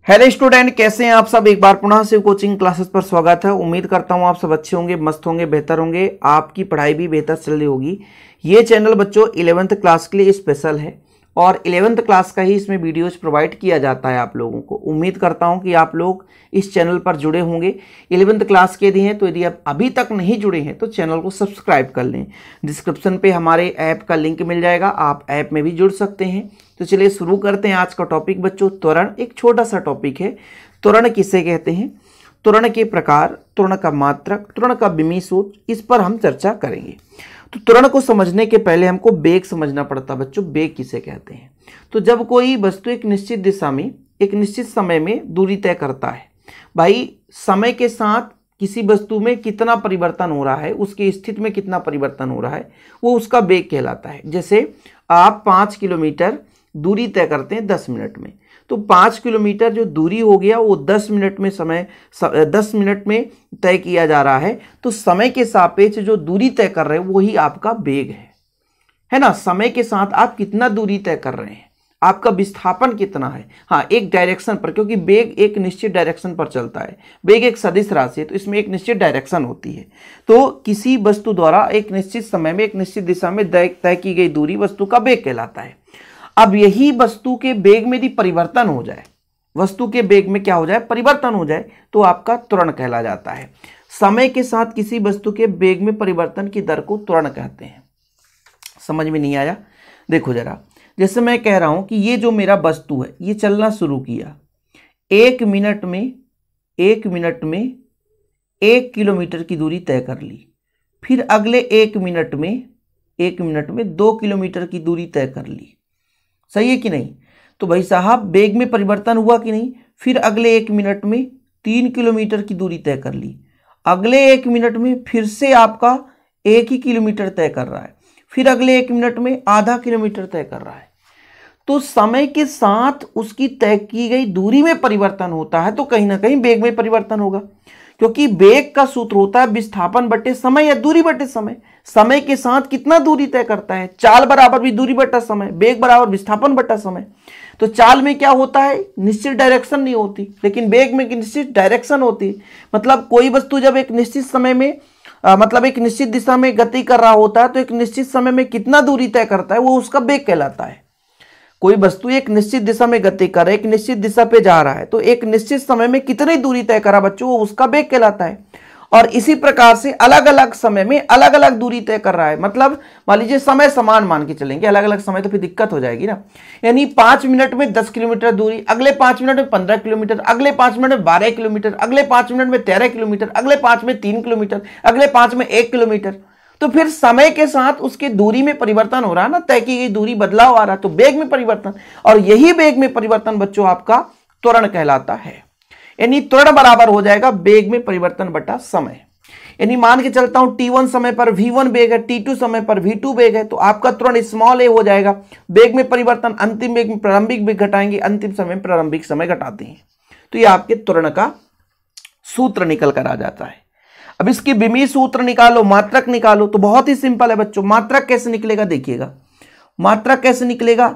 Hello student, कैसे हैं आप सब। एक बार पुनः से कोचिंग क्लासेस पर स्वागत है। उम्मीद करता हूं आप सब अच्छे होंगे, मस्त होंगे, बेहतर होंगे, आपकी पढ़ाई भी बेहतर चल रही होगी। ये चैनल बच्चों 11th क्लास के लिए स्पेशल है और 11th क्लास का ही इसमें वीडियोज प्रोवाइड किया जाता है आप लोगों को। उम्मीद करता हूं कि आप लोग इस चैनल पर जुड़े होंगे। 11th क्लास के यदि हैं तो यदि आप अभी तक नहीं जुड़े हैं तो चैनल को सब्सक्राइब कर लें। डिस्क्रिप्शन पे हमारे ऐप का लिंक मिल जाएगा, आप ऐप में भी जुड़ सकते हैं। तो चलिए शुरू करते हैं आज का टॉपिक बच्चों। त्वरण एक छोटा सा टॉपिक है। त्वरण किसे कहते हैं, त्वरण के प्रकार, त्वरण का मात्रक, त्वरण का विमीय सूत्र, इस पर हम चर्चा करेंगे। तो त्वरण को समझने के पहले हमको वेग समझना पड़ता बच्चों। वेग किसे कहते हैं? तो जब कोई वस्तु एक निश्चित दिशा में एक निश्चित समय में दूरी तय करता है, भाई समय के साथ किसी वस्तु में कितना परिवर्तन हो रहा है, उसकी स्थिति में कितना परिवर्तन हो रहा है, वो उसका वेग कहलाता है। जैसे आप 5 किलोमीटर दूरी तय करते हैं 10 मिनट में, तो 5 किलोमीटर जो दूरी हो गया वो 10 मिनट में 10 मिनट में तय किया जा रहा है। तो समय के सापेक्ष जो दूरी तय कर रहे हैं वही आपका वेग है ना। समय के साथ आप कितना दूरी तय कर रहे हैं, आपका विस्थापन कितना है, हाँ एक डायरेक्शन पर, क्योंकि वेग एक निश्चित डायरेक्शन पर चलता है। वेग एक सदिश राशि है तो इसमें एक निश्चित डायरेक्शन होती है। तो किसी वस्तु द्वारा एक निश्चित समय में एक निश्चित दिशा में तय की गई दूरी वस्तु का वेग कहलाता है। अब यही वस्तु के वेग में यदि परिवर्तन हो जाए, वस्तु के वेग में क्या हो जाए, परिवर्तन हो जाए, तो आपका त्वरण कहला जाता है। समय के साथ किसी वस्तु के वेग में परिवर्तन की दर को त्वरण कहते हैं। समझ में नहीं आया? देखो जरा, जैसे मैं कह रहा हूं कि ये जो मेरा वस्तु है ये चलना शुरू किया, 1 मिनट में 1 किलोमीटर की दूरी तय कर ली, फिर अगले 1 मिनट में 2 किलोमीटर की दूरी तय कर ली। सही है कि नहीं? तो भाई साहब वेग में परिवर्तन हुआ कि नहीं? फिर अगले 1 मिनट में 3 किलोमीटर की दूरी तय कर ली, अगले 1 मिनट में फिर से आपका 1 ही किलोमीटर तय कर रहा है, फिर अगले 1 मिनट में आधा किलोमीटर तय कर रहा है। तो समय के साथ उसकी तय की गई दूरी में परिवर्तन होता है तो कहीं ना कहीं वेग में परिवर्तन होगा, क्योंकि वेग का सूत्र होता है विस्थापन बटे समय या दूरी बटे समय। समय के साथ कितना दूरी तय करता है, चाल बराबर भी दूरी बटा समय, वेग बराबर विस्थापन बटा समय। तो चाल में क्या होता है, निश्चित डायरेक्शन नहीं होती, लेकिन वेग में निश्चित डायरेक्शन होती है। मतलब कोई वस्तु जब एक निश्चित समय में मतलब एक निश्चित दिशा में गति कर रहा होता है तो एक निश्चित समय में कितना दूरी तय करता है वो उसका वेग कहलाता है। कोई वस्तु एक निश्चित दिशा में गति कर रहा है, एक निश्चित दिशा पे जा रहा है, तो एक निश्चित समय में कितनी दूरी तय करा बच्चों, वो उसका वेग कहलाता है। और इसी प्रकार से अलग अलग समय में अलग अलग दूरी तय कर रहा है। मतलब मान लीजिए समय समान मान के चलेंगे, अलग अलग समय तो फिर दिक्कत हो जाएगी ना। यानी 5 मिनट में 10 किलोमीटर दूरी, अगले 5 मिनट में 15 किलोमीटर, अगले 5 मिनट में 12 किलोमीटर, अगले 5 मिनट में 13 किलोमीटर, अगले 5 में 3 किलोमीटर, अगले 5 में 1 किलोमीटर। तो फिर समय के साथ उसके दूरी में परिवर्तन हो रहा है ना, तय की गई दूरी बदलाव आ रहा है, तो वेग में परिवर्तन। और यही वेग में परिवर्तन बच्चों आपका त्वरण कहलाता है। यानी त्वरण बराबर हो जाएगा वेग में परिवर्तन बटा समय। यानी मान के चलता हूं t1 समय पर v1 वेग है, t2 समय पर v2 वेग है, तो आपका त्वरण स्मॉल a हो जाएगा। वेग में परिवर्तन, अंतिम वेग में प्रारंभिक वेग घटाएंगे, अंतिम समय में प्रारंभिक समय घटाते हैं। तो ये आपके त्वरण का सूत्र निकल कर आ जाता है। अब इसकी विमीय सूत्र निकालो, मात्रक निकालो, तो बहुत ही सिंपल है बच्चों। मात्रक कैसे निकलेगा देखिएगा, मात्रक कैसे निकलेगा।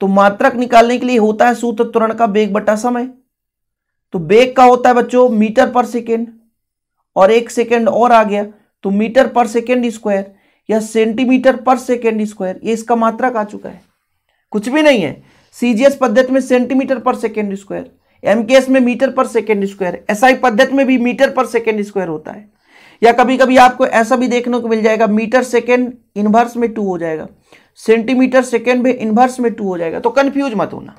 तो मात्रक निकालने के लिए होता है सूत्र त्वरण का वेग बटा समय। तो वेग का होता है बच्चों मीटर पर सेकेंड, और 1 सेकेंड और आ गया तो मीटर पर सेकेंड स्क्वायर या सेंटीमीटर पर सेकेंड स्क्वायर, ये इसका मात्रक आ चुका है। कुछ भी नहीं है। सीजीएस पद्धति में सेंटीमीटर पर सेकेंड स्क्वायर, एमकेएस में मीटर पर सेकेंड स्क्वायर, एसआई पद्धति में भी मीटर पर सेकेंड स्क्वायर होता है। या कभी कभी आपको ऐसा भी देखने को मिल जाएगा, मीटर सेकेंड इनवर्स में 2 हो जाएगा, सेंटीमीटर सेकेंड में इनवर्स में 2 हो जाएगा। तो कंफ्यूज मत होना,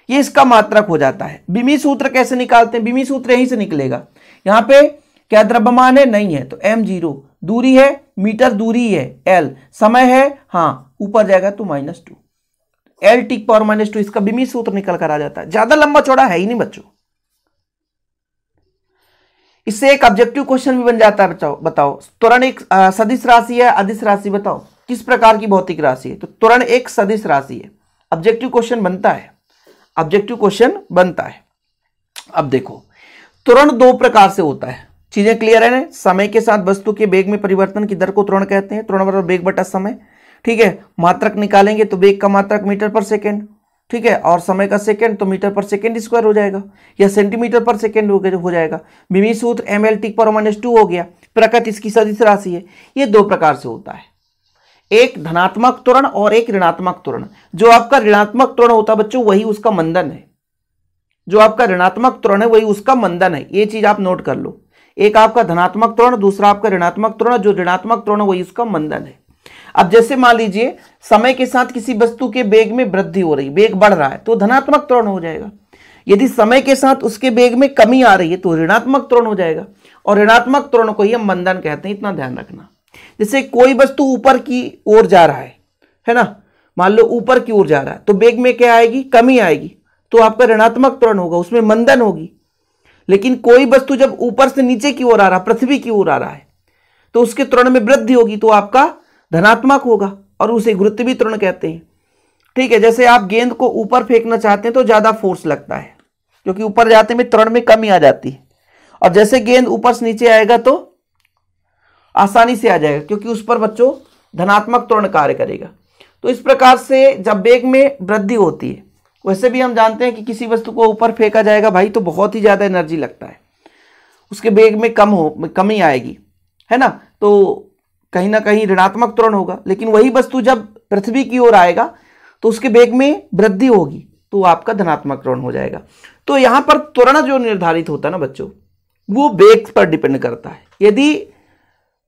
ये इसका मात्रक हो जाता है। विमीय सूत्र कैसे निकालते हैं? विमीय सूत्र यहीं से निकलेगा। यहाँ पे क्या द्रव्यमान है? नहीं है, तो m0, दूरी है मीटर, दूरी है l, समय है हाँ ऊपर जाएगा तो -2, l टी पावर -2, इसका विमीय सूत्र निकल कर आ जाता है। ज्यादा लंबा चौड़ा है ही नहीं बच्चों। इससे एक ऑब्जेक्टिव क्वेश्चन भी बन जाता है। बताओ त्वरण एक सदिश राशि है, अदिश राशि, बताओ किस प्रकार की भौतिक राशि है? तो त्वरण एक सदिश राशि है। ऑब्जेक्टिव क्वेश्चन बनता है, ऑब्जेक्टिव क्वेश्चन बनता है। अब देखो त्वरण 2 प्रकार से होता है। चीजें क्लियर है ना? समय के साथ वस्तु के वेग में परिवर्तन की दर को त्वरण कहते हैं। त्वरण बराबर वेग बटा समय। ठीक है, मात्रक निकालेंगे तो वेग का मात्रक मीटर पर सेकेंड, ठीक है, और समय का सेकंड तो मीटर पर सेकंड स्क्वायर हो जाएगा या सेंटीमीटर पर सेकंड हो जाएगा। मिमी सूत्र mL/-2 हो गया। प्रकृति इसकी सदिश राशि है। ये दो प्रकार से होता है, एक धनात्मक त्वरण और एक ऋणात्मक त्वरण। जो आपका ऋणात्मक त्वरण होता है बच्चों वही उसका मंदन है, जो आपका ऋणात्मक त्वरण है वही उसका मंदन है। ये चीज आप नोट कर लो, एक आपका धनात्मक त्वरण, दूसरा आपका ऋणात्मक त्वरण। जो ऋणात्मक त्वरण है वही उसका मंदन है। अब जैसे मान लीजिए समय के साथ किसी वस्तु के वेग में वृद्धि हो रही, वेग बढ़ रहा है तो धनात्मक त्वरण हो जाएगा। यदि समय के साथ उसके वेग में कमी आ रही है तो ऋणात्मक त्वरण हो जाएगा, और ऋणात्मक त्वरण को ही हम मंदन कहते हैं। इतना ध्यान रखना। जैसे कोई वस्तु ऊपर की ओर जा रहा है ना, मान लो ऊपर की ओर जा रहा है तो वेग में क्या आएगी, कमी आएगी, तो आपका ऋणात्मक त्वरण होगा, उसमें मंदन होगी। लेकिन कोई वस्तु जब ऊपर से नीचे की ओर आ रहा है, पृथ्वी की ओर आ रहा है, तो उसके त्वरण में वृद्धि होगी, तो आपका धनात्मक होगा, और उसे गुरुत्वीय त्वरण कहते हैं। ठीक है, जैसे आप गेंद को ऊपर फेंकना चाहते हैं तो ज्यादा फोर्स लगता है, क्योंकि ऊपर जाते में त्वरण में कमी आ जाती है, और जैसे गेंद ऊपर से नीचे आएगा तो आसानी से आ जाएगा, क्योंकि उस पर बच्चों धनात्मक त्वरण कार्य करेगा। तो इस प्रकार से जब वेग में वृद्धि होती है, वैसे भी हम जानते हैं कि किसी वस्तु को ऊपर फेंका जाएगा भाई तो बहुत ही ज्यादा एनर्जी लगता है, उसके वेग में कमी आएगी, है ना, तो कहीं ना कहीं ऋणात्मक त्वरण होगा। लेकिन वही वस्तु जब पृथ्वी की ओर आएगा तो उसके वेग में वृद्धि होगी, तो आपका धनात्मक त्वरण हो जाएगा। तो यहां पर त्वरण जो निर्धारित होता है ना बच्चों, वो वेग पर डिपेंड करता है। यदि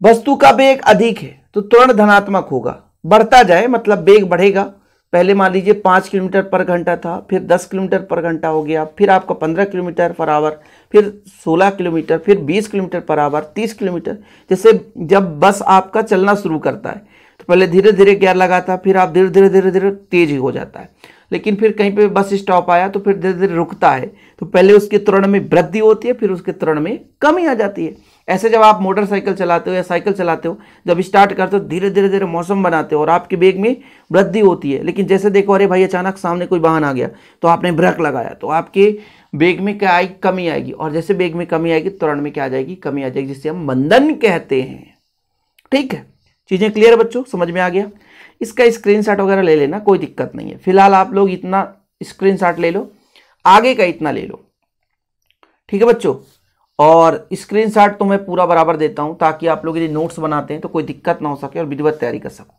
वस्तु का वेग अधिक है तो त्वरण धनात्मक होगा, बढ़ता जाए मतलब वेग बढ़ेगा। पहले मान लीजिए 5 किलोमीटर पर घंटा था, फिर 10 किलोमीटर पर घंटा हो गया, फिर आपका 15 किलोमीटर पर आवर, फिर 16 किलोमीटर, फिर 20 किलोमीटर पर आवर, 30 किलोमीटर। जैसे जब बस आपका चलना शुरू करता है तो पहले धीरे धीरे गियर लगाता, फिर आप धीरे धीरे धीरे धीरे तेज हो जाता है। लेकिन फिर कहीं पे बस स्टॉप आया तो फिर धीरे धीरे रुकता है, तो पहले उसके त्वरण में वृद्धि होती है, फिर उसके त्वरण में कमी आ जाती है। ऐसे जब आप मोटरसाइकिल चलाते हो या साइकिल चलाते हो, जब स्टार्ट करते हो धीरे धीरे धीरे मौसम बनाते हो और आपके वेग में वृद्धि होती है। लेकिन जैसे देखो अरे भाई अचानक सामने कोई वाहन आ गया तो आपने ब्रेक लगाया, तो आपके वेग में क्या आएगी, कमी आएगी, और जैसे वेग में कमी आएगी त्वरण में क्या आ जाएगी, कमी आ जाएगी, जिसे हम मंदन कहते हैं। ठीक है, चीजें क्लियर है बच्चों, समझ में आ गया। इसका स्क्रीनशॉट वगैरह ले लेना, कोई दिक्कत नहीं है। फिलहाल आप लोग इतना स्क्रीनशॉट ले लो, आगे का इतना ले लो, ठीक है बच्चों। और स्क्रीनशॉट तो मैं पूरा बराबर देता हूं ताकि आप लोग यदि नोट्स बनाते हैं तो कोई दिक्कत ना हो सके और विधिवत तैयारी कर सको।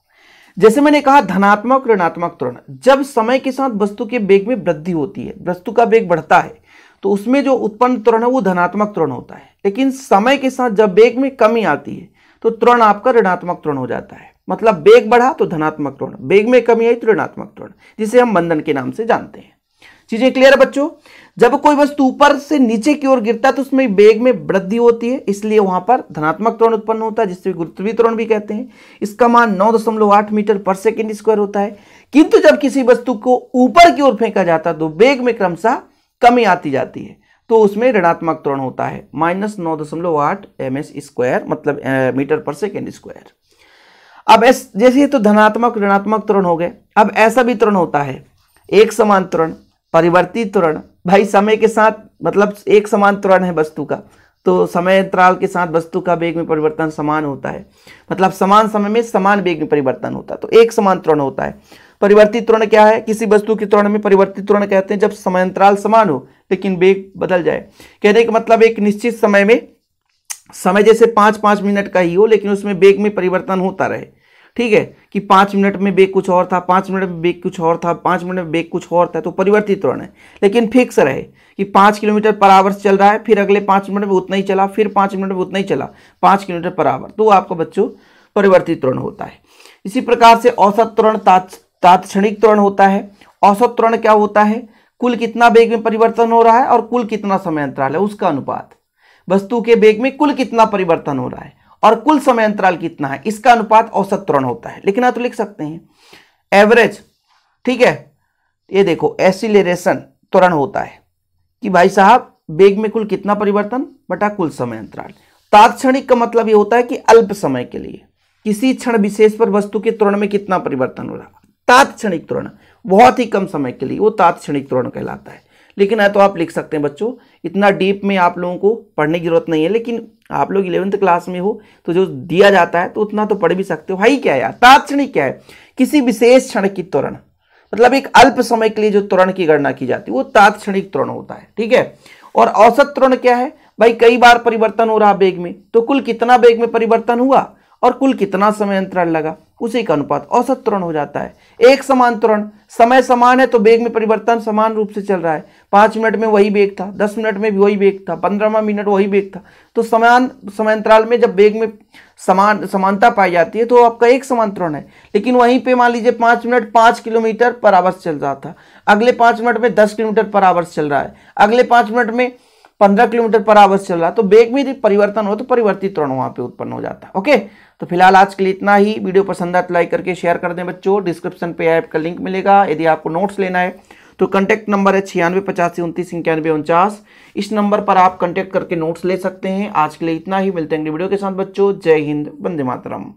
जैसे मैंने कहा धनात्मक ऋणात्मक त्वरण, जब समय के साथ वस्तु के वेग में वृद्धि होती है, वस्तु का वेग बढ़ता है तो उसमें जो उत्पन्न त्वरण है वो धनात्मक त्वरण होता है। लेकिन समय के साथ जब वेग में कमी आती है तो त्वरण आपका ऋणात्मक त्वरण हो जाता है। मतलब वेग बढ़ा तो धनात्मक त्वरण, वेग में कमी आई तो ऋणात्मक त्वरण, जिसे हम मंदन के नाम से जानते हैं। चीजें क्लियर है बच्चों। जब कोई वस्तु ऊपर से नीचे की ओर गिरता है तो उसमें वेग में वृद्धि होती है, इसलिए वहां पर धनात्मक त्वरण उत्पन्न होता है, जिससे गुरुत्वीय त्वरण भी कहते हैं। इसका मान 9.8 मीटर पर सेकेंड स्क्वायर होता है। किंतु जब किसी वस्तु को ऊपर की ओर फेंका जाता है तो वेग में क्रमशः कमी आती जाती है, तो उसमें ऋणात्मक त्वरण होता है -9.8 ms स्क्वायर, मतलब मीटर पर सेकेंड स्क्वायर। अब जैसे तो धनात्मक ऋणात्मक त्वरण हो गए। अब ऐसा भी त्वरण होता है एक समान त्वरण, परिवर्तित त्वरण। भाई समय के साथ मतलब एक समान त्वरण है वस्तु का, तो समय अंतराल के साथ वस्तु का वेग में परिवर्तन समान होता है, मतलब समान समय में समान वेग में परिवर्तन होता है, तो एक समान त्वरण होता है। परिवर्तित त्वरण क्या है, किसी वस्तु के त्वरण में परिवर्तित त्वरण कहते हैं जब समय अंतराल समान हो लेकिन वेग बदल जाए। कहने का मतलब एक निश्चित समय में, समय जैसे 5-5 मिनट का ही हो लेकिन उसमें वेग में परिवर्तन होता रहे। ठीक है, कि 5 मिनट में वेग कुछ और था, 5 मिनट में वेग कुछ और था, 5 मिनट में वेग कुछ और था, तो परिवर्तित त्वरण है। लेकिन फिक्स रहे कि 5 किलोमीटर पर आवर चल रहा है, फिर अगले 5 मिनट में उतना ही चला, फिर 5 मिनट में उतना ही चला, 5 किलोमीटर पर आवर, तो आपका बच्चों परिवर्तित त्वरण होता है। इसी प्रकार से औसत त्वरण तात्क्षणिक त्वरण होता है। औसत त्वरण क्या होता है, कुल कितना वेग में परिवर्तन हो रहा है और कुल कितना समय अंतराल है उसका अनुपात, वस्तु के वेग में कुल कितना परिवर्तन हो रहा है और कुल समय अंतराल कितना है, इसका अनुपात औसत त्वरण होता है। लेकिन आप तो लिख सकते हैं एवरेज। ठीक है, ये देखो एसिलेरेशन त्वरण होता है कि भाई साहब वेग में कुल कितना परिवर्तन बटा कुल समय अंतराल। तात्क्षणिक का मतलब ये होता है कि अल्प समय के लिए किसी क्षण विशेष पर वस्तु के त्वरण में कितना परिवर्तन हो रहा है। तात्क्षणिक त्वरण बहुत ही कम समय के लिए, वो तात्क्षणिक त्वरण कहलाता है। लेकिन है तो आप लिख सकते हैं बच्चों, इतना डीप में आप लोगों को पढ़ने की जरूरत नहीं है, लेकिन आप लोग 11th क्लास में हो तो जो दिया जाता है तो उतना तो पढ़ भी सकते हो। भाई क्या है यार, तात्क्षणिक क्या है, किसी विशेष क्षण की त्वरण, मतलब एक अल्प समय के लिए जो त्वरण की गणना की जाती है वो तात्क्षणिक त्वरण होता है, ठीक है। और औसत त्वरण क्या है भाई, कई बार परिवर्तन हो रहा वेग में, तो कुल कितना वेग में परिवर्तन हुआ और कुल कितना समय अंतराल लगा, उसी का अनुपात औसत त्वरण हो जाता है। एक समान त्वरण, समय समान है तो वेग में परिवर्तन समान रूप से चल रहा है, 5 मिनट में वही वेग था, 10 मिनट में भी वही वेग था, 15वां मिनट वही वेग था, तो समान समय अंतराल में जब वेग में समानता पाई जाती है तो आपका एक समान त्वरण है। लेकिन वहीं पे मान लीजिए 5 मिनट 5 किलोमीटर पर आवर चल रहा था, अगले 5 मिनट में 10 किलोमीटर पर आवर चल रहा है, अगले 5 मिनट में 15 किलोमीटर पर आवर चल रहा है, तो वेग में यदि परिवर्तन हो तो परिवर्तित त्वरण वहां पे उत्पन्न हो जाता है। ओके, तो फिलहाल आज के लिए इतना ही। वीडियो पसंद आए तो लाइक करके शेयर कर दें बच्चों। डिस्क्रिप्शन पे ऐप का लिंक मिलेगा। यदि आपको नोट्स लेना है तो कांटेक्ट नंबर है 9685299149। इस नंबर पर आप कांटेक्ट करके नोट्स ले सकते हैं। आज के लिए इतना ही, मिलते हैं अगले वीडियो के साथ बच्चों। जय हिंद, वंदे मातरम।